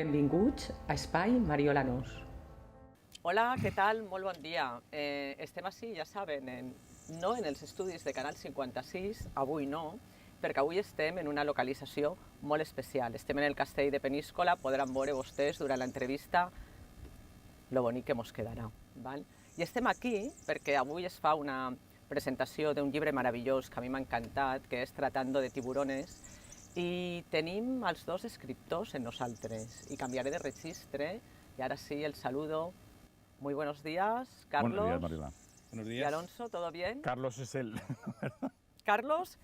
Benvinguts a Espai Mariola Nos. Hola, què tal? Molt bon dia. Estem així, ja saben, no en els estudis de Canal 56, avui no, perquè avui estem en una localització molt especial. Estem en el castell de Peníscola, podran veure vostès durant l'entrevista lo bonic que mos quedarà. Val? I estem aquí perquè avui es fa una presentació d'un llibre meravellós que a mi m'ha encantat, que és Tratando de tiburones, i tenim els dos escriptors en nosaltres. I canviaré de registre, y ahora sí el saludo. Muy buenos días, Carlos. Buenos días, Mariola. Buenos días. Y Alonso, ¿todo bien? Carlos es él. Carlos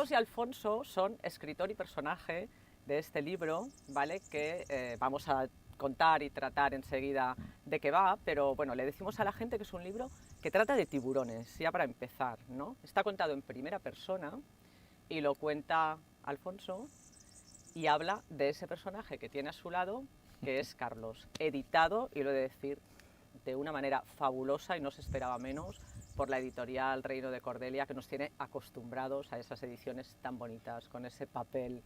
y Alfonso son escritor y personaje de este libro, ¿vale? Que vamos a contar y tratar enseguida de qué va, pero bueno, le decimos a la gente que es un libro que trata de tiburones, ya para empezar, ¿no? Está contado en primera persona y lo cuenta Alfonso y habla de ese personaje que tiene a su lado, que es Carlos, editado, y lo he de decir, de una manera fabulosa, y no se esperaba menos, por la editorial Reino de Cordelia, que nos tiene acostumbrados a esas ediciones tan bonitas, con ese papel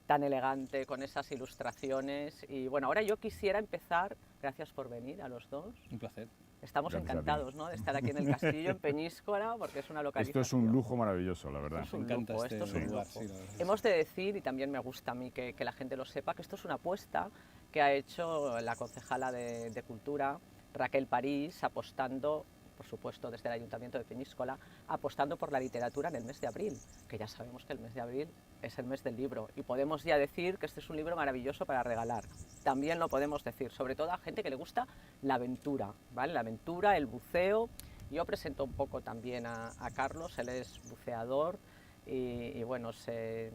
tan elegante, con esas ilustraciones. Y bueno, ahora yo quisiera empezar, gracias por venir a los dos. Un placer. Estamos Gracias encantados, ¿no?, de estar aquí en el castillo, en Peñíscola, porque es una localización. Esto es un lujo maravilloso, la verdad. Esto es un Me encanta lujo, este esto es un lugar, lujo. sí, la verdad. Hemos de decir, y también me gusta a mí que la gente lo sepa, que esto es una apuesta que ha hecho la concejala de Cultura, Raquel París, apostando, por supuesto desde el Ayuntamiento de Peñíscola, apostando por la literatura en el mes de abril, que ya sabemos que el mes de abril es el mes del libro, y podemos ya decir que este es un libro maravilloso para regalar. También lo podemos decir, sobre todo a gente que le gusta la aventura, ¿vale? La aventura, el buceo. Yo presento un poco también a Carlos, él es buceador y bueno, se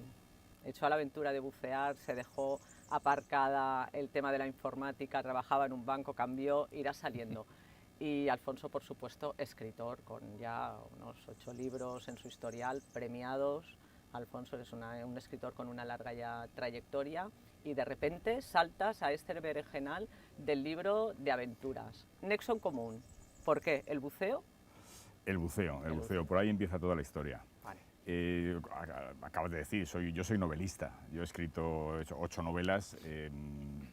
echó a la aventura de bucear, se dejó aparcada el tema de la informática, trabajaba en un banco, cambió, irá saliendo. Y Alfonso, por supuesto, escritor, con ya unos 8 libros en su historial, premiados. Alfonso es un escritor con una larga ya trayectoria, y de repente saltas a este berenjenal del libro de aventuras. Nexo en común. ¿Por qué? ¿El buceo? El buceo, por ahí empieza toda la historia. Vale. Acabas de decir, yo soy novelista, yo he hecho 8 novelas,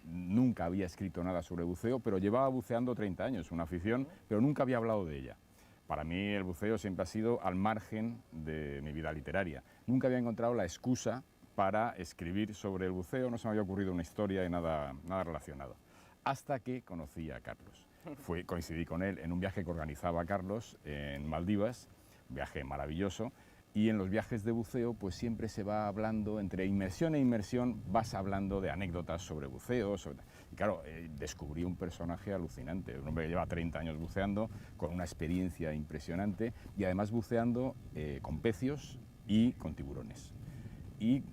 nunca había escrito nada sobre buceo, pero llevaba buceando 30 años, una afición, pero nunca había hablado de ella. Para mí el buceo siempre ha sido al margen de mi vida literaria. Nunca había encontrado la excusa para escribir sobre el buceo, no se me había ocurrido una historia y nada relacionado. Hasta que conocí a Carlos. Coincidí con él en un viaje que organizaba Carlos en Maldivas, un viaje maravilloso, y en los viajes de buceo pues siempre se va hablando, entre inmersión e inmersión, vas hablando de anécdotas sobre buceo, y claro, descubrí un personaje alucinante, un hombre que lleva 30 años buceando, con una experiencia impresionante, y además buceando con pecios y con tiburones. Y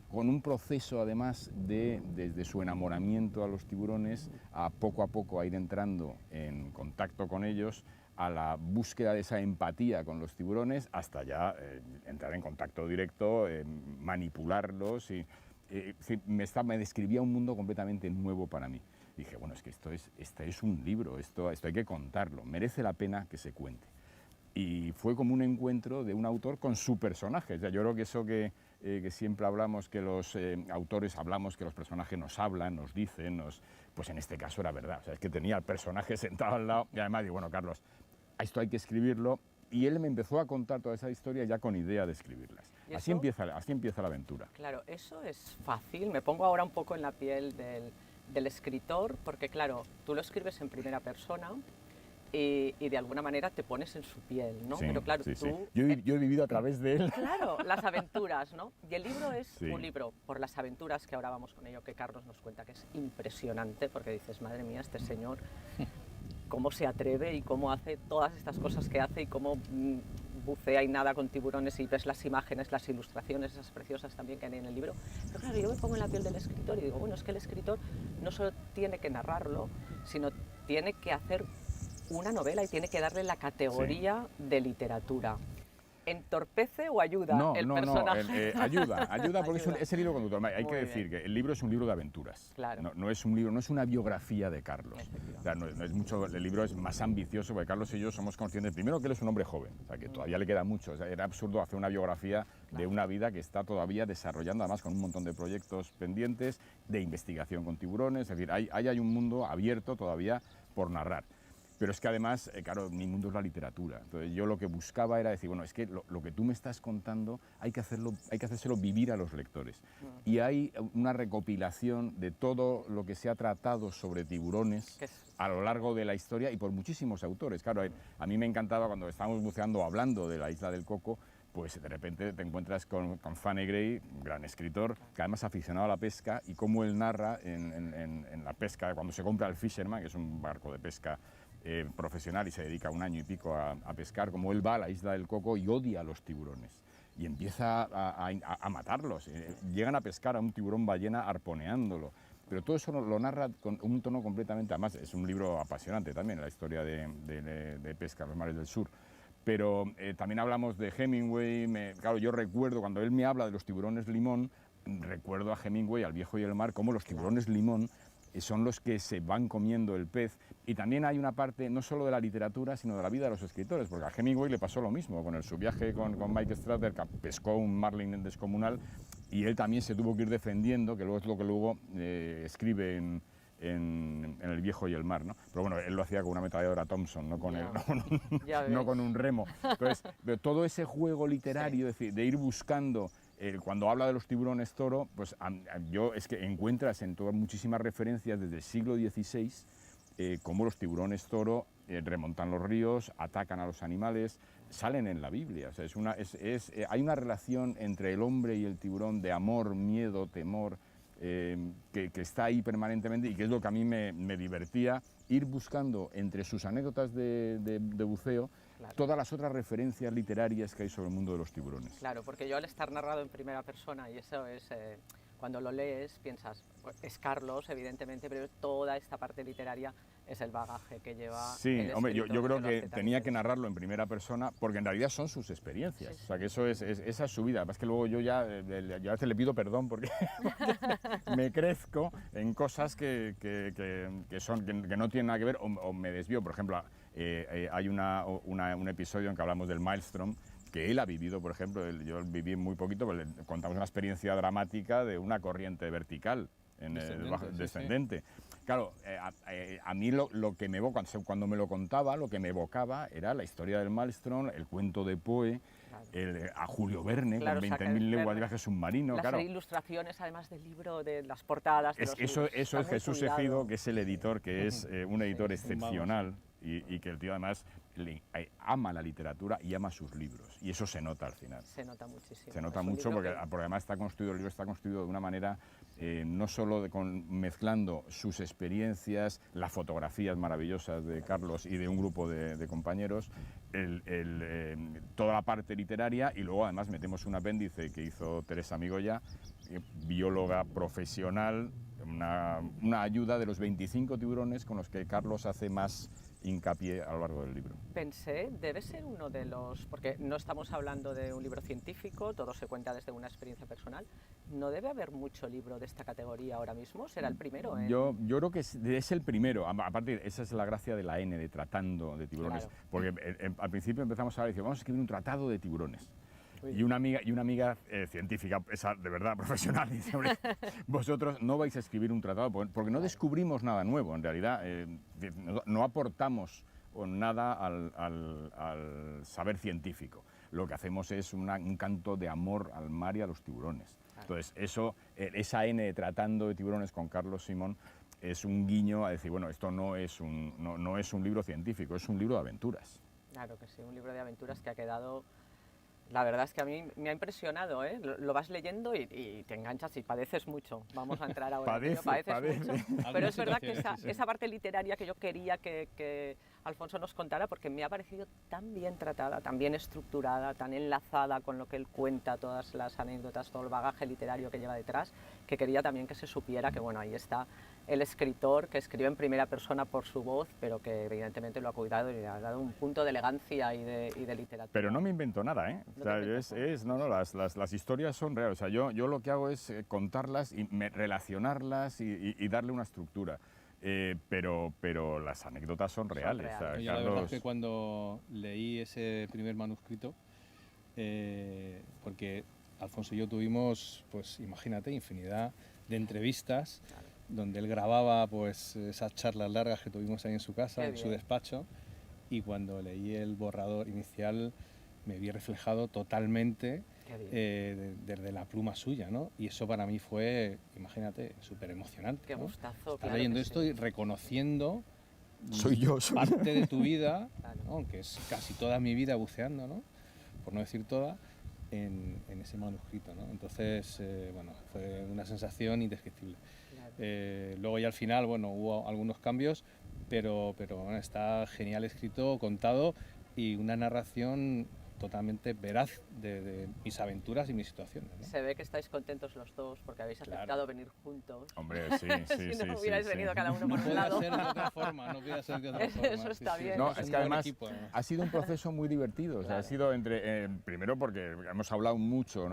con un proceso además desde su enamoramiento a los tiburones, a poco ir entrando en contacto con ellos, a la búsqueda de esa empatía con los tiburones, hasta ya entrar en contacto directo, manipularlos, y me describía un mundo completamente nuevo para mí. Dije, bueno, es que este es un libro, esto hay que contarlo, merece la pena que se cuente. Y fue como un encuentro de un autor con su personaje. O sea, yo creo que eso que siempre hablamos, que los autores hablamos, que los personajes nos hablan, nos dicen, pues en este caso era verdad. O sea, es que tenía al personaje sentado al lado, y además digo, bueno, Carlos, esto hay que escribirlo, y él me empezó a contar toda esa historia ya con idea de escribirlas. Así empieza la aventura. Claro, eso es fácil. Me pongo ahora un poco en la piel del escritor, porque claro, tú lo escribes en primera persona, y de alguna manera te pones en su piel, ¿no? Sí, pero claro, sí, tú... sí. Yo he vivido a través de él. Claro, las aventuras, ¿no? Y el libro es Sí. un libro por las aventuras, que ahora vamos con ello, que Carlos nos cuenta, que es impresionante, porque dices, madre mía, este señor, cómo se atreve y cómo hace todas estas cosas que hace, y cómo bucea y nada con tiburones, y ves las imágenes, las ilustraciones, esas preciosas también que hay en el libro. Pero claro, yo me pongo en la piel del escritor y digo, bueno, es que el escritor no solo tiene que narrarlo, sino tiene que hacer una novela y tiene que darle la categoría de literatura. ¿entorpece o ayuda el personaje? Ayuda porque Ayuda. es el hilo conductor. Hay Muy que decir bien. que el libro es un libro de aventuras. Claro. No es un libro, no es una biografía de Carlos. Efectivamente. O sea, no es mucho, el libro es más ambicioso porque Carlos y yo somos conscientes, primero, que él es un hombre joven, o sea, que todavía le queda mucho. O sea, era absurdo hacer una biografía de una vida que está todavía desarrollando, además con un montón de proyectos pendientes, de investigación con tiburones. Es decir, hay un mundo abierto todavía por narrar. Pero es que además, claro, mi mundo es la literatura. Entonces yo lo que buscaba era decir, bueno, es que lo que tú me estás contando hay que hacérselo vivir a los lectores. Y hay una recopilación de todo lo que se ha tratado sobre tiburones a lo largo de la historia y por muchísimos autores. Claro, a mí me encantaba cuando estábamos buceando hablando de la Isla del Coco, pues de repente te encuentras con Fanny Gray, un gran escritor, que además aficionado a la pesca, y cómo él narra en la pesca, cuando se compra el Fisherman, que es un barco de pesca profesional y se dedica un año y pico a pescar, como él va a la Isla del Coco y odia a los tiburones y empieza a matarlos. Llegan a pescar a un tiburón ballena arponeándolo. Pero todo eso lo narra con un tono completamente... Además, es un libro apasionante también, la historia de pesca en los mares del sur. Pero también hablamos de Hemingway. Claro, yo recuerdo, cuando él me habla de los tiburones limón, recuerdo a Hemingway, al Viejo y el mar, como los tiburones limón son los que se van comiendo el pez. Y también hay una parte no solo de la literatura, sino de la vida de los escritores, porque a Hemingway le pasó lo mismo con su viaje con Mike Strother, que pescó un marlin descomunal, y él también se tuvo que ir defendiendo, que luego es lo que luego escribe en El Viejo y el mar, ¿no? Pero bueno, él lo hacía con una ametralladora Thompson, no con un remo. Entonces, pero todo ese juego literario, de ir buscando... cuando habla de los tiburones toro, pues es que encuentras en todo muchísimas referencias desde el siglo XVI cómo los tiburones toro remontan los ríos, atacan a los animales, salen en la Biblia. O sea, hay una relación entre el hombre y el tiburón de amor, miedo, temor, que está ahí permanentemente y que es lo que a mí me divertía, ir buscando entre sus anécdotas de buceo todas las otras referencias literarias que hay sobre el mundo de los tiburones. Claro, porque yo al estar narrado en primera persona, y eso es, cuando lo lees piensas, es Carlos, evidentemente, pero toda esta parte literaria es el bagaje que lleva. Sí, hombre, yo creo que tenía que narrarlo en primera persona, porque en realidad son sus experiencias, o sea, que esa es su vida. Además que luego yo ya a veces le pido perdón porque me crezco en cosas que no tienen nada que ver o me desvío. Por ejemplo, hay un episodio en que hablamos del Maelstrom, que él ha vivido, por ejemplo. Yo viví muy poquito, pues le contamos una experiencia dramática de una corriente vertical, descendente. Claro, a mí lo que me evoca, cuando me lo contaba, lo que me evocaba era la historia del Maelstrom, el cuento de Poe, a Julio Verne, con 20.000 leguas de viaje submarino. Las ilustraciones, además del libro, de las portadas. Eso es Jesús Ejido, que es el editor, que es un editor excepcional. Y que el tío además ama la literatura y ama sus libros, y eso se nota al final. Se nota muchísimo. Se nota mucho porque además el libro está construido de una manera, no solo mezclando sus experiencias, las fotografías maravillosas de Carlos y de un grupo de compañeros, toda la parte literaria, y luego además metemos un apéndice que hizo Teresa Migoya, bióloga profesional, una ayuda de los 25 tiburones con los que Carlos hace más hincapié a lo largo del libro. Pensé, debe ser uno de los... porque no estamos hablando de un libro científico, todo se cuenta desde una experiencia personal. ¿No debe haber mucho libro de esta categoría ahora mismo? ¿Será el primero? Yo creo que es el primero. Aparte, esa es la gracia de la N, de tratando de tiburones. Claro. Porque al principio empezamos a decir, vamos a escribir un tratado de tiburones. Y una amiga científica, esa de verdad profesional, dice, vosotros no vais a escribir un tratado porque no descubrimos nada nuevo, en realidad no aportamos nada al saber científico. Lo que hacemos es un canto de amor al mar y a los tiburones. Entonces, esa N tratando de tiburones con Carlos Simón es un guiño a decir, bueno, esto no es un libro científico, es un libro de aventuras. Claro que sí, un libro de aventuras que ha quedado... La verdad es que a mí me ha impresionado, ¿eh? Lo vas leyendo y te enganchas y padeces mucho. Vamos a entrar ahora. Padece. Mucho, pero es verdad que esa parte literaria que yo quería que Alfonso nos contara, porque me ha parecido tan bien tratada, tan bien estructurada, tan enlazada con lo que él cuenta, todas las anécdotas, todo el bagaje literario que lleva detrás, que quería también que se supiera que, bueno, ahí está el escritor que escribe en primera persona por su voz, pero que evidentemente lo ha cuidado y le ha dado un punto de elegancia y de literatura. Pero no me invento nada, ¿eh? No O sea, te inventas las historias son reales. O sea, yo lo que hago es contarlas y relacionarlas y darle una estructura. Pero las anécdotas son reales. O sea, Yo la verdad es que cuando leí ese primer manuscrito, porque Alfonso y yo tuvimos, pues imagínate, infinidad de entrevistas, Claro. donde él grababa pues esas charlas largas que tuvimos ahí en su casa, Qué en su bien. despacho, y cuando leí el borrador inicial me vi reflejado totalmente Qué bien. desde la pluma suya, ¿no? Y eso para mí fue, imagínate, súper emocionante. Qué ¿no? gustazo. Estás claro leyendo que esto sí. y reconociendo Soy yo. parte de tu vida, Claro. ¿no? Aunque es casi toda mi vida buceando, ¿no? Por no decir toda, en ese manuscrito, ¿no? Entonces, bueno, fue una sensación indescriptible. Claro. Luego ya al final, bueno, hubo algunos cambios, pero bueno, está genial escrito, contado y una narración totalmente veraz de mis aventuras y mis situaciones, ¿no? Se ve que estáis contentos los dos porque habéis Claro. aceptado venir juntos. Hombre, sí, Si no hubierais venido cada uno No por un puede lado. ser de otra forma, no puede ser de otra forma. Eso está bien. No, Es es un que buen además equipo, además. ha sido un proceso muy divertido. O sea, ha Claro. sido primero porque hemos hablado mucho,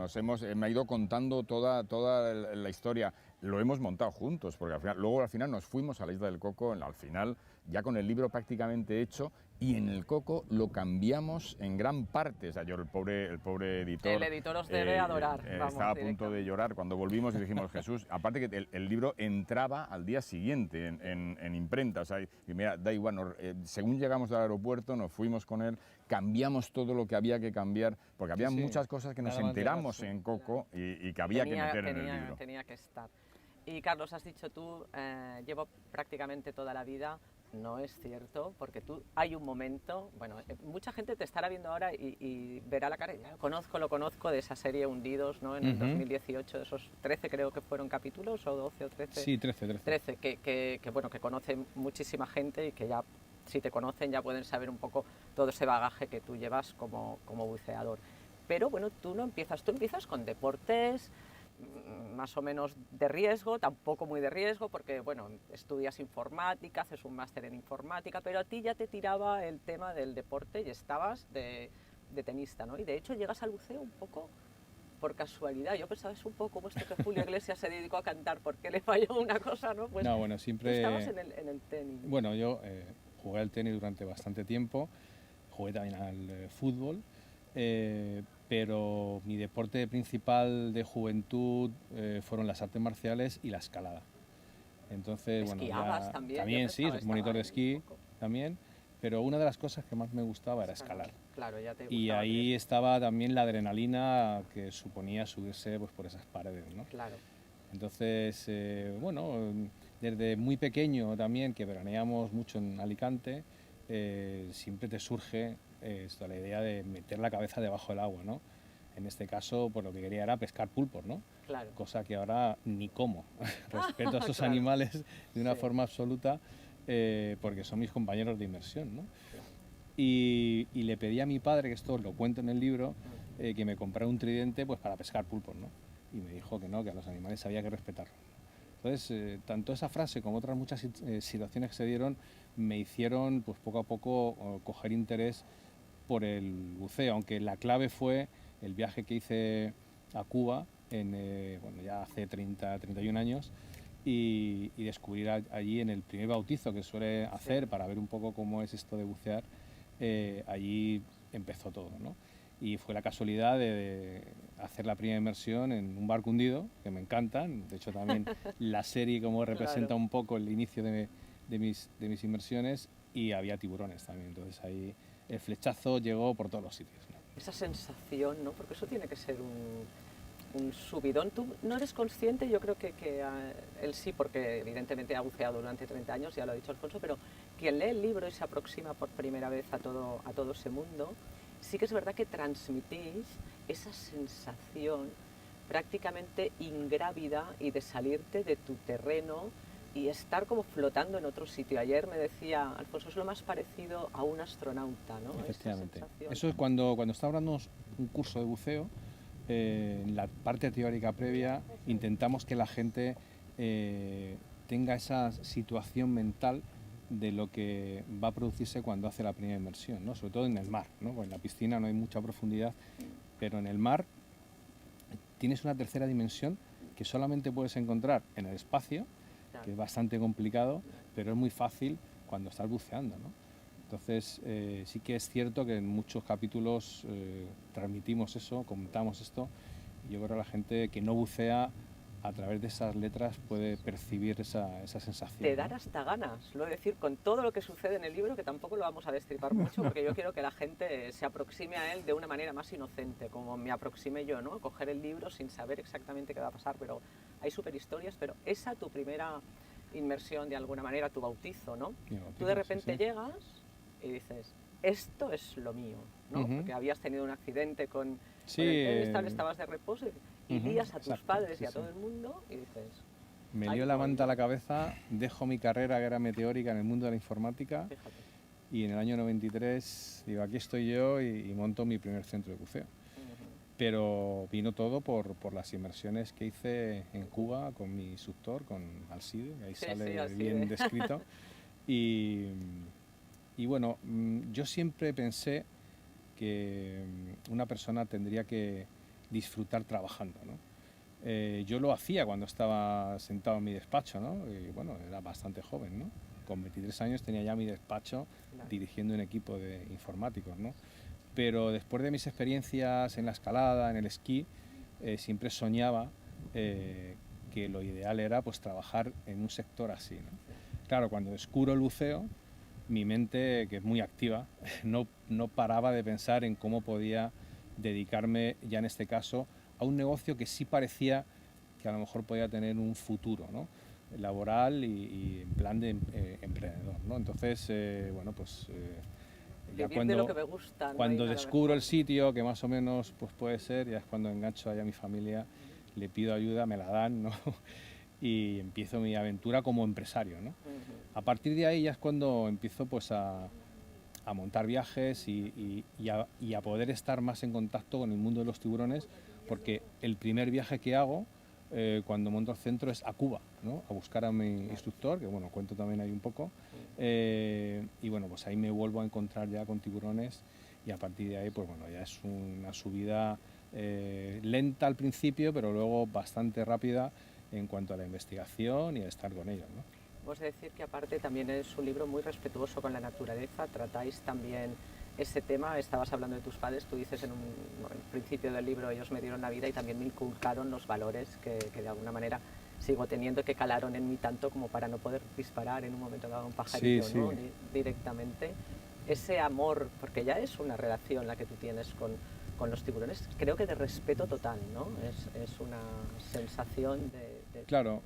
me ha ido contando toda la historia. Lo hemos montado juntos, porque luego al final nos fuimos a la Isla del Coco, al final ya con el libro prácticamente hecho, y en el Coco lo cambiamos en gran parte. O sea, yo el pobre editor... El editor os debe adorar, vamos, estaba a punto de llorar cuando volvimos y dijimos, Jesús, aparte que el libro entraba al día siguiente en imprenta. O sea, y mira, da igual, según llegamos al aeropuerto, nos fuimos con él, cambiamos todo lo que había que cambiar, porque había Sí, muchas cosas que nos nada más enteramos llegar, sí. en Coco y que había que meter en el libro. Tenía que estar. Y Carlos, has dicho tú, llevo prácticamente toda la vida. No es cierto, porque hay un momento, bueno, mucha gente te estará viendo ahora y verá la cara, ya lo conozco de esa serie Hundidos, ¿no? En el 2018, de esos 13 creo que fueron capítulos, o 12 o 13. Sí, 13. 13, bueno, que conoce muchísima gente y que ya, si te conocen, ya pueden saber un poco todo ese bagaje que tú llevas como buceador. Pero bueno, tú empiezas con deportes, más o menos de riesgo, tampoco muy de riesgo, porque bueno, estudias informática, haces un máster en informática, pero a ti ya te tiraba el tema del deporte y estabas de tenista, ¿no? Y de hecho llegas al buceo un poco por casualidad. Yo pensaba, es un poco como esto que Julio Iglesias se dedicó a cantar, porque le falló una cosa, ¿no? Pues no, bueno, tú siempre... estabas en el tenis. Bueno, yo jugué al tenis durante bastante tiempo, jugué también al fútbol, pero mi deporte principal de juventud fueron las artes marciales y la escalada. Entonces, bueno, Esquiabas también. también sí, pensaba, soy monitor de estaba ahí esquí un poco. también, pero una de las cosas que más me gustaba era escalar. Claro, ya te Y gustaba el ahí riesgo. estaba también la adrenalina que suponía subirse pues, por esas paredes, ¿no? Claro. Entonces, bueno, desde muy pequeño también, que veraneamos mucho en Alicante, siempre te surge la idea de meter la cabeza debajo del agua, ¿no? En este caso, pues lo que quería era pescar pulpos, ¿no? Claro. Cosa que ahora ni como. Respeto a estos Claro. animales de una Sí. forma absoluta, porque son mis compañeros de inmersión, ¿no? Y le pedí a mi padre, que esto lo cuento en el libro, que me comprara un tridente pues, para pescar pulpos, ¿no? Y me dijo que no, que a los animales había que respetarlos. Entonces, tanto esa frase como otras muchas situaciones que se dieron me hicieron pues, poco a poco coger interés por el buceo, aunque la clave fue el viaje que hice a Cuba bueno, ya hace 31 años y descubrir allí en el primer bautizo que suele hacer para ver un poco cómo es esto de bucear, allí empezó todo, ¿no? Y fue la casualidad de hacer la primera inmersión en un barco hundido, que me encantan. De hecho, también la serie como representa Claro. un poco el inicio de mis inmersiones, y había tiburones también. Entonces ahí el flechazo llegó por todos los sitios, ¿no? Esa sensación, ¿no? Porque eso tiene que ser un subidón. Tú no eres consciente, yo creo que él sí, porque evidentemente ha buceado durante 30 años, ya lo ha dicho Alfonso, pero quien lee el libro y se aproxima por primera vez a todo ese mundo, sí que es verdad que transmitís esa sensación prácticamente ingrávida y de salirte de tu terreno, y estar como flotando en otro sitio. Ayer me decía Alfonso, es lo más parecido a un astronauta, ¿no? Efectivamente. Esa sensación. Eso es cuando está dando un curso de buceo, en la parte teórica previa intentamos que la gente tenga esa situación mental de lo que va a producirse cuando hace la primera inmersión, ¿no? Sobre todo en el mar, ¿no? Porque en la piscina no hay mucha profundidad, pero en el mar tienes una tercera dimensión que solamente puedes encontrar en el espacio, que es bastante complicado, pero es muy fácil cuando estás buceando, ¿no? Entonces, sí que es cierto que en muchos capítulos transmitimos eso, comentamos esto, y yo creo que la gente que no bucea a través de esas letras puede percibir esa sensación. Te dan hasta ganas, lo he decir, con todo lo que sucede en el libro, que tampoco lo vamos a destripar mucho, porque yo quiero que la gente se aproxime a él de una manera más inocente, como me aproximé yo, ¿no? A coger el libro sin saber exactamente qué va a pasar, pero hay super historias, pero esa tu primera inmersión de alguna manera, tu bautizo, ¿no? Bautizo, Tú de repente sí, sí. llegas y dices, esto es lo mío, ¿no? Porque habías tenido un accidente con el tenis, estabas de reposo y guías a tus padres y a todo el mundo y dices... Me lió la manta a la cabeza, dejo mi carrera que era meteórica en el mundo de la informática. Fíjate. Y en el año 93 digo, aquí estoy yo y monto mi primer centro de buceo. Pero vino todo por las inmersiones que hice en Cuba con mi instructor, con Alcide, que ahí sale Alcide. bien descrito. Y bueno, yo siempre pensé que una persona tendría que disfrutar trabajando, ¿no? Yo lo hacía cuando estaba sentado en mi despacho, ¿no? Y bueno, era bastante joven, ¿no? Con 23 años tenía ya mi despacho dirigiendo un equipo de informáticos, ¿no? Pero después de mis experiencias en la escalada, en el esquí, siempre soñaba que lo ideal era pues trabajar en un sector así, ¿no? Claro, cuando descubro el buceo, mi mente, que es muy activa, no paraba de pensar en cómo podía dedicarme, ya en este caso, a un negocio que sí parecía que a lo mejor podía tener un futuro, ¿no? Laboral y en plan de emprendedor, ¿no? Entonces, bueno, pues ya de lo que me gusta, no cuando hay nada descubro mejor. el sitio, que más o menos pues puede ser, ya es cuando engancho ahí a mi familia, le pido ayuda, me la dan, ¿no? Y empiezo mi aventura como empresario, ¿no? A partir de ahí ya es cuando empiezo pues a montar viajes y a poder estar más en contacto con el mundo de los tiburones, porque el primer viaje que hago cuando monto el centro es a Cuba, ¿no? A buscar a mi instructor, que bueno, cuento también ahí un poco, y bueno, pues ahí me vuelvo a encontrar ya con tiburones y a partir de ahí, pues bueno, ya es una subida lenta al principio, pero luego bastante rápida en cuanto a la investigación y a estar con ellos, ¿no? Vos decir que aparte también es un libro muy respetuoso con la naturaleza, tratáis también ese tema, estabas hablando de tus padres, tú dices en el principio del libro, ellos me dieron la vida y también me inculcaron los valores que de alguna manera sigo teniendo, que calaron en mí tanto como para no poder disparar en un momento dado a un pajarito, Sí, ¿no? sí. Directamente. Ese amor, porque ya es una relación la que tú tienes con los tiburones, creo que de respeto total, ¿no? Es una sensación de... Claro,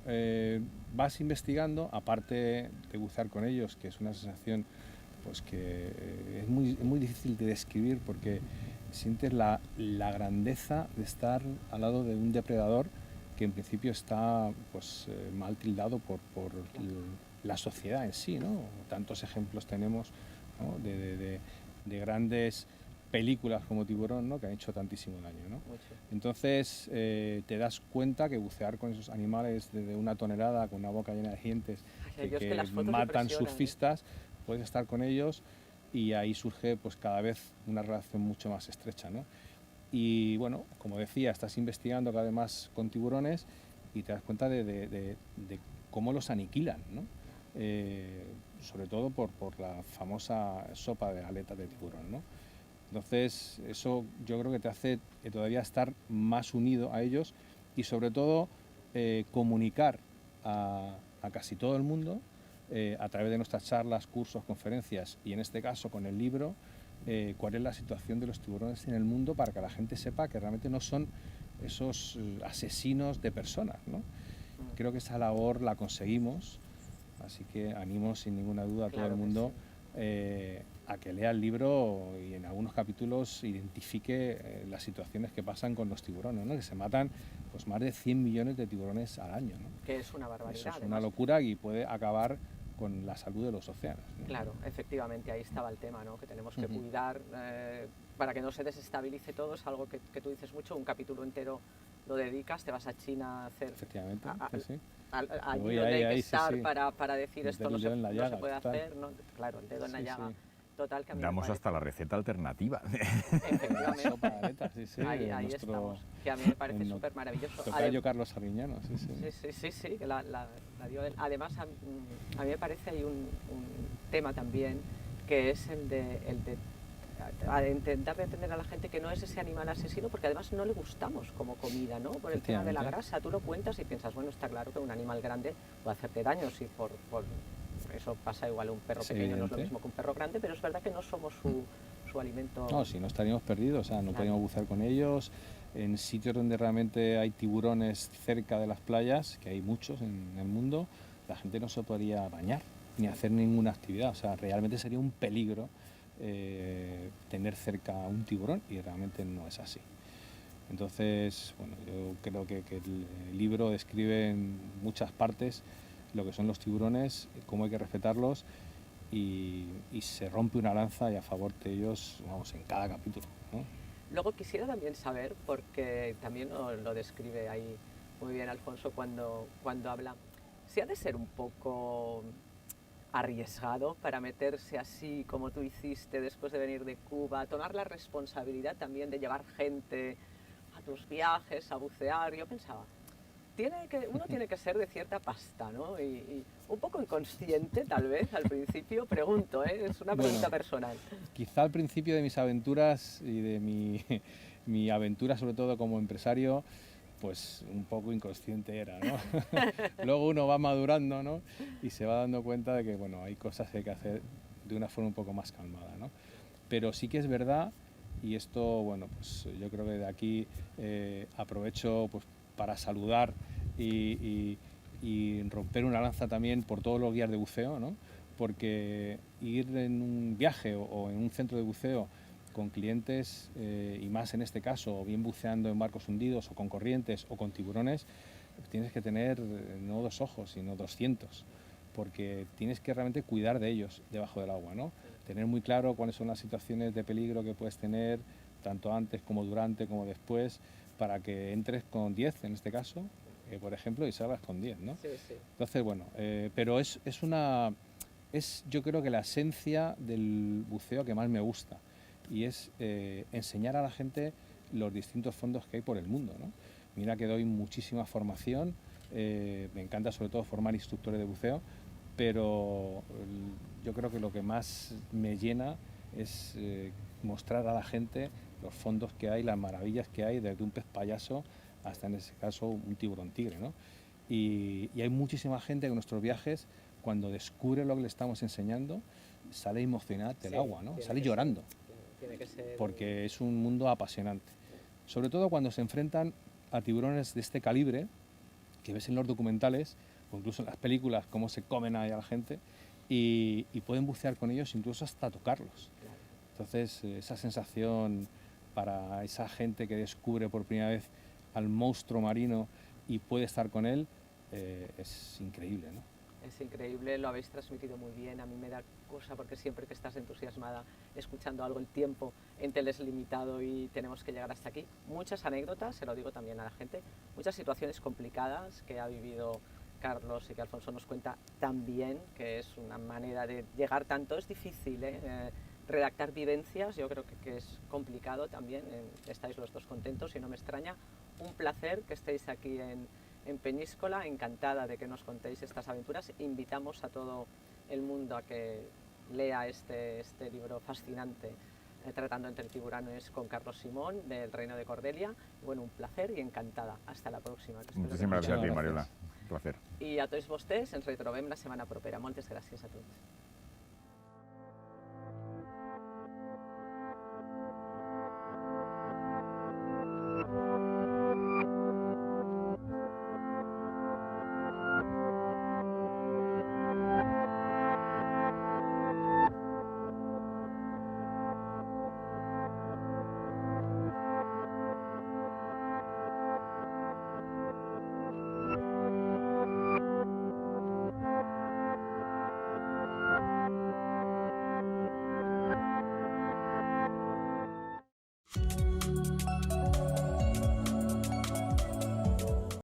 vas investigando, aparte de bucear con ellos, que es una sensación pues que es muy difícil de describir porque sientes la grandeza de estar al lado de un depredador que en principio está pues mal tildado por la sociedad en sí, ¿no? Tantos ejemplos tenemos, ¿no? de grandes películas como Tiburón, ¿no? Que han hecho tantísimo daño, ¿no? Entonces te das cuenta que bucear con esos animales de una tonelada, con una boca llena de dientes, que matan surfistas, puedes estar con ellos y ahí surge pues cada vez una relación mucho más estrecha, ¿no? Y bueno, como decía, estás investigando cada vez más con tiburones y te das cuenta de cómo los aniquilan, ¿no? Sobre todo por la famosa sopa de aletas de tiburón, ¿no? Entonces, eso yo creo que te hace todavía estar más unido a ellos y sobre todo comunicar a casi todo el mundo a través de nuestras charlas, cursos, conferencias y en este caso con el libro, cuál es la situación de los tiburones en el mundo para que la gente sepa que realmente no son esos asesinos de personas, ¿no? Creo que esa labor la conseguimos, así que animo sin ninguna duda a todo el mundo a que lea el libro y en algunos capítulos identifique las situaciones que pasan con los tiburones, ¿no? Que se matan pues más de 100 millones de tiburones al año, ¿no? Que es una barbaridad. Eso es además. una locura y puede acabar con la salud de los océanos, ¿no? Claro, efectivamente, ahí estaba el tema, ¿no? Que tenemos que cuidar para que no se desestabilice todo. Es algo que tú dices mucho, un capítulo entero lo dedicas, te vas a China a hacer... Efectivamente, sí. Allí Voy donde hay que sí, estar sí. para decir Meter esto el no dedo se, en la no llaga, se puede total. hacer, ¿no? Claro, el dedo en la Sí, llaga. sí. Total, que a mí me Damos parece- hasta la receta alternativa. Efectivamente. Sopa de aletas, sí, sí. Ahí de nuestro estamos, que a mí me parece en súper maravilloso. tocayo Carlos Arguiñano, sí, sí. Sí, que la dio él. Además, a mí me parece hay un tema también que es el de intentar de entender a la gente que no es ese animal asesino, porque además no le gustamos como comida, ¿no? Por el tema de la grasa, tú lo cuentas y piensas, bueno, está claro que un animal grande puede hacerte daño, si por eso pasa igual un perro pequeño, no es lo mismo que un perro grande, pero es verdad que no somos su alimento. No, si no estaríamos perdidos, o sea, no Claro. podríamos bucear con ellos. En sitios donde realmente hay tiburones cerca de las playas, que hay muchos en el mundo, la gente no se podría bañar ni hacer ninguna actividad. O sea, realmente sería un peligro tener cerca a un tiburón y realmente no es así. Entonces, bueno, yo creo que el libro describe en muchas partes lo que son los tiburones, cómo hay que respetarlos y se rompe una lanza y a favor de ellos, vamos, en cada capítulo, ¿no? Luego quisiera también saber, porque también lo describe ahí muy bien Alfonso cuando habla, si ha de ser un poco arriesgado para meterse así como tú hiciste después de venir de Cuba, tomar la responsabilidad también de llevar gente a tus viajes, a bucear. Yo pensaba, uno tiene que ser de cierta pasta, ¿no? Y un poco inconsciente, tal vez, al principio, pregunto, es una pregunta personal. Quizá al principio de mis aventuras y de mi aventura, sobre todo como empresario, pues un poco inconsciente era, ¿no? Luego uno va madurando, ¿no? Y se va dando cuenta de que, bueno, hay cosas que hay que hacer de una forma un poco más calmada, ¿no? Pero sí que es verdad, y esto, bueno, pues yo creo que de aquí aprovecho pues, para saludar y romper una lanza también por todos los guías de buceo, ¿no? Porque ir en un viaje o en un centro de buceo con clientes, y más en este caso, o bien buceando en barcos hundidos o con corrientes o con tiburones, tienes que tener no 2 ojos, sino 200, porque tienes que realmente cuidar de ellos debajo del agua, ¿no? Tener muy claro cuáles son las situaciones de peligro que puedes tener, tanto antes como durante como después, para que entres con 10 en este caso, por ejemplo, y salgas con 10, ¿no? Sí, sí. Entonces, bueno, pero es yo creo que la esencia del buceo que más me gusta, y es enseñar a la gente los distintos fondos que hay por el mundo, ¿no? Mira que doy muchísima formación, me encanta sobre todo formar instructores de buceo, pero yo creo que lo que más me llena es mostrar a la gente los fondos que hay, las maravillas que hay, desde un pez payaso hasta en ese caso un tiburón tigre, ¿no? Y hay muchísima gente que en nuestros viajes, cuando descubre lo que le estamos enseñando, sale emocionada del agua, ¿no? Sale llorando, Tiene que ser... porque es un mundo apasionante. Sobre todo cuando se enfrentan a tiburones de este calibre, que ves en los documentales, o incluso en las películas, cómo se comen ahí a la gente, y pueden bucear con ellos, incluso hasta tocarlos. Entonces, esa sensación para esa gente que descubre por primera vez al monstruo marino y puede estar con él, es increíble, ¿no? Es increíble, lo habéis transmitido muy bien. A mí me da cosa porque siempre que estás entusiasmada escuchando algo, el tiempo en tele es limitado y tenemos que llegar hasta aquí. Muchas anécdotas, se lo digo también a la gente, muchas situaciones complicadas que ha vivido Carlos y que Alfonso nos cuenta también, que es una manera de llegar tanto, es difícil, redactar vivencias, yo creo que es complicado también. Estáis los dos contentos y no me extraña. Un placer que estéis aquí en Peñíscola, encantada de que nos contéis estas aventuras. Invitamos a todo el mundo a que lea este libro fascinante, Tratando entre tiburones, con Carlos Simón, del Reino de Cordelia. Bueno, un placer y encantada. Hasta la próxima. Muchísimas gràcies a ti, Mariola. Un placer. I a tots vostès ens retrobem la setmana propera. Moltes gràcies a tots.